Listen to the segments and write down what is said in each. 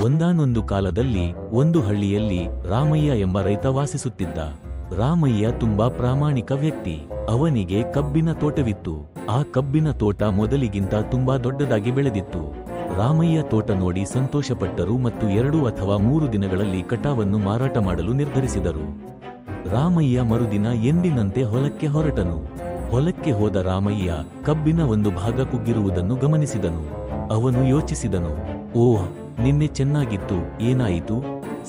ಒಂದಾನೊಂದು ಕಾಲದಲ್ಲಿ ಒಂದು ಹಳ್ಳಿಯಲ್ಲಿ ರಾಮಯ್ಯ ಎಂಬ ರೈತ ವಾಸಿಸುತ್ತಿದ್ದ. ರಾಮಯ್ಯ ತುಂಬಾ ಪ್ರಾಮಾಣಿಕ ವ್ಯಕ್ತಿ. ಅವನಿಗೆ ಕಬ್ಬಿನ ತೋಟವಿತ್ತು. ಆ ಕಬ್ಬಿನ ತೋಟ ಮೊದಲಿಗಿಂತ ತುಂಬಾ ದೊಡ್ಡದಾಗಿ ಬೆಳೆದಿತ್ತು. ರಾಮಯ್ಯ ತೋಟ ನೋಡಿ ಸಂತೋಷಪಟ್ಟರು ಮತ್ತು 2 ಅಥವಾ 3 ದಿನಗಳಲ್ಲಿ ಕಟಾವನ್ನು ಮಾರಾಟ ಮಾಡಲು ನಿರ್ಧರಿಸಿದರು. ರಾಮಯ್ಯ ಮರುದಿನ ಎಂದಿನಂತೆ ಹೊಲಕ್ಕೆ ಹೊರಟನು. ಹೊಲಕ್ಕೆ ಹೋದ ರಾಮಯ್ಯ ಕಬ್ಬಿನ ಒಂದು ಭಾಗ ಕುಗ್ಗಿರುವುದನ್ನು ಗಮನಿಸಿದನು. ಅವನು ಯೋಚಿಸಿದನು, ಓಹ್, ನಿನ್ನೆ ಚೆನ್ನಾಗಿತ್ತು, ಏನಾಯಿತು?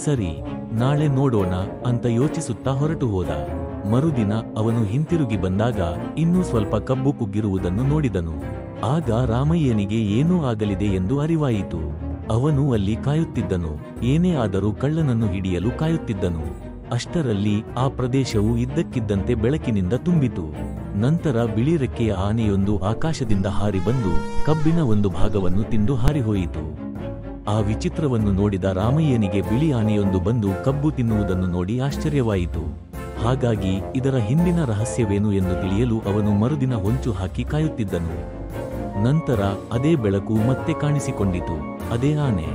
ಸರಿ, ನಾಳೆ ನೋಡೋಣ ಅಂತ ಯೋಚಿಸುತ್ತಾ ಹೊರಟು ಹೋದ. ಮರುದಿನ ಅವನು ಹಿಂತಿರುಗಿ ಬಂದಾಗ ಇನ್ನೂ ಸ್ವಲ್ಪ ಕಬ್ಬು ಕುಗ್ಗಿರುವುದನ್ನು ನೋಡಿದನು. ಆಗ ರಾಮಯ್ಯನಿಗೆ ಏನೂ ಆಗಲಿದೆ ಎಂದು ಅರಿವಾಯಿತು. ಅವನು ಅಲ್ಲಿ ಕಾಯುತ್ತಿದ್ದನು. ಏನೇ ಆದರೂ ಕಳ್ಳನನ್ನು ಹಿಡಿಯಲು ಕಾಯುತ್ತಿದ್ದನು. ಅಷ್ಟರಲ್ಲಿ ಆ ಪ್ರದೇಶವು ಇದ್ದಕ್ಕಿದ್ದಂತೆ ಬೆಳಕಿನಿಂದ ತುಂಬಿತು. ನಂತರ ಬಿಳಿ ರೆಕ್ಕೆಯ ಆನೆಯೊಂದು ಆಕಾಶದಿಂದ ಹಾರಿ ಬಂದು ಕಬ್ಬಿನ ಒಂದು ಭಾಗವನ್ನು ತಿಂದು ಹಾರಿಹೋಯಿತು. ಆ ವಿಚಿತ್ರವನ್ನು ನೋಡಿದ ರಾಮಯ್ಯನಿಗೆ ಬಿಳಿ ಆನೆಯೊಂದು ಬಂದು ಕಬ್ಬು ತಿನ್ನುವುದನ್ನು ನೋಡಿ ಆಶ್ಚರ್ಯವಾಯಿತು. ಹಾಗಾಗಿ ಇದರ ಹಿಂದಿನ ರಹಸ್ಯವೇನು ಎಂದು ತಿಳಿಯಲು ಅವನು ಮರುದಿನ ಹೊಂಚು ಹಾಕಿ ಕಾಯುತ್ತಿದ್ದನು. ನಂತರ ಅದೇ ಬೆಳಕು ಮತ್ತೆ ಕಾಣಿಸಿಕೊಂಡಿತು. ಅದೇ ಆನೆ.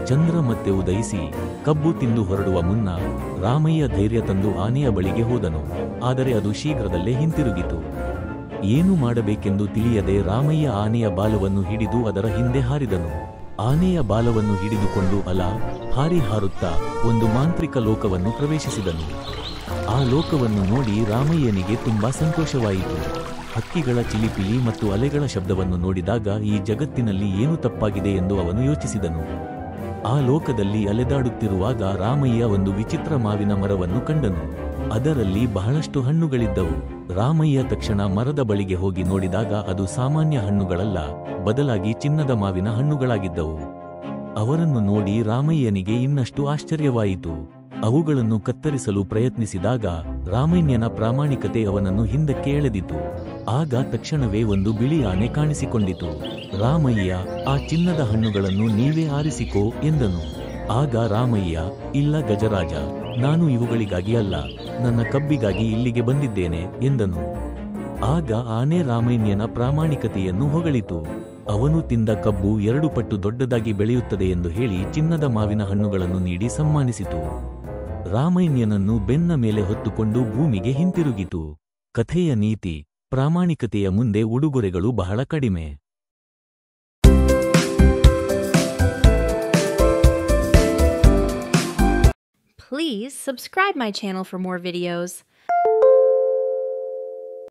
ಚಂದ್ರ ಮತ್ತೆ ಉದಯಿಸಿ ಕಬ್ಬು ತಿಂದು ಹೊರಡುವ ಮುನ್ನ ರಾಮಯ್ಯ ಧೈರ್ಯ ತಂದು ಆನೆಯ ಬಳಿಗೆ ಹೋದನು. ಆದರೆ ಅದು ಶೀಘ್ರದಲ್ಲೇ ಹಿಂತಿರುಗಿತು. ಏನು ಮಾಡಬೇಕೆಂದು ತಿಳಿಯದೆ ರಾಮಯ್ಯ ಆನೆಯ ಬಾಲವನ್ನು ಹಿಡಿದು ಅದರ ಹಿಂದೆ ಹಾರಿದನು. ಆನೆಯ ಬಾಲವನ್ನು ಹಿಡಿದುಕೊಂಡು ಹಾರಿ ಹಾರುತ್ತಾ ಒಂದು ಮಾಂತ್ರಿಕ ಲೋಕವನ್ನು ಪ್ರವೇಶಿಸಿದನು. ಆ ಲೋಕವನ್ನು ನೋಡಿ ರಾಮಯ್ಯನಿಗೆ ತುಂಬಾ ಸಂತೋಷವಾಯಿತು. ಹಕ್ಕಿಗಳ ಚಿಲಿಪಿಲಿ ಮತ್ತು ಅಲೆಗಳ ಶಬ್ದವನ್ನು ನೋಡಿದಾಗ ಈ ಜಗತ್ತಿನಲ್ಲಿ ಏನು ತಪ್ಪಾಗಿದೆ ಎಂದು ಅವನು ಯೋಚಿಸಿದನು. ಆ ಲೋಕದಲ್ಲಿ ಅಲೆದಾಡುತ್ತಿರುವಾಗ ರಾಮಯ್ಯ ಒಂದು ವಿಚಿತ್ರ ಮಾವಿನ ಮರವನ್ನು ಕಂಡನು. ಅದರಲ್ಲಿ ಬಹಳಷ್ಟು ಹಣ್ಣುಗಳಿದ್ದವು. ರಾಮಯ್ಯ ತಕ್ಷಣ ಮರದ ಬಳಿಗೆ ಹೋಗಿ ನೋಡಿದಾಗ ಅದು ಸಾಮಾನ್ಯ ಹಣ್ಣುಗಳಲ್ಲ, ಬದಲಾಗಿ ಚಿನ್ನದ ಮಾವಿನ ಹಣ್ಣುಗಳಾಗಿದ್ದವು. ಅವರನ್ನು ನೋಡಿ ರಾಮಯ್ಯನಿಗೆ ಇನ್ನಷ್ಟು ಆಶ್ಚರ್ಯವಾಯಿತು. ಅವುಗಳನ್ನು ಕತ್ತರಿಸಲು ಪ್ರಯತ್ನಿಸಿದಾಗ ರಾಮಯ್ಯನ ಪ್ರಾಮಾಣಿಕತೆ ಅವನನ್ನು ಹಿಂದಕ್ಕೆ ಎಳೆದಿತು. ಆಗ ತಕ್ಷಣವೇ ಒಂದು ಬಿಳಿ ಆನೆ ಕಾಣಿಸಿಕೊಂಡಿತು. ರಾಮಯ್ಯ, ಆ ಚಿನ್ನದ ಹಣ್ಣುಗಳನ್ನು ನೀವೇ ಆರಿಸಿಕೋ ಎಂದನು. ಆಗ ರಾಮಯ್ಯ, ಇಲ್ಲ ಗಜರಾಜ, ನಾನು ಇವುಗಳಿಗಾಗಿ ಅಲ್ಲ, ನನ್ನ ಕಬ್ಬಿಗಾಗಿ ಇಲ್ಲಿಗೆ ಬಂದಿದ್ದೇನೆ ಎಂದನು. ಆಗ ಆನೆ ರಾಮಯ್ಯನ ಪ್ರಾಮಾಣಿಕತೆಯನ್ನು ಹೊಗಳಿತು. ಅವನು ತಿಂದ ಕಬ್ಬು 2 ಪಟ್ಟು ದೊಡ್ಡದಾಗಿ ಬೆಳೆಯುತ್ತದೆ ಎಂದು ಹೇಳಿ ಚಿನ್ನದ ಮಾವಿನ ಹಣ್ಣುಗಳನ್ನು ನೀಡಿ ಸನ್ಮಾನಿಸಿತು. ರಾಮಯ್ಯನನ್ನು ಬೆನ್ನ ಮೇಲೆ ಹೊತ್ತುಕೊಂಡು ಭೂಮಿಗೆ ಹಿಂತಿರುಗಿತು. ಕಥೆಯ ನೀತಿ: ಪ್ರಾಮಾಣಿಕತೆಯ ಮುಂದೆ ಉಡುಗೊರೆಗಳು ಬಹಳ ಕಡಿಮೆ. Please subscribe my channel for more videos.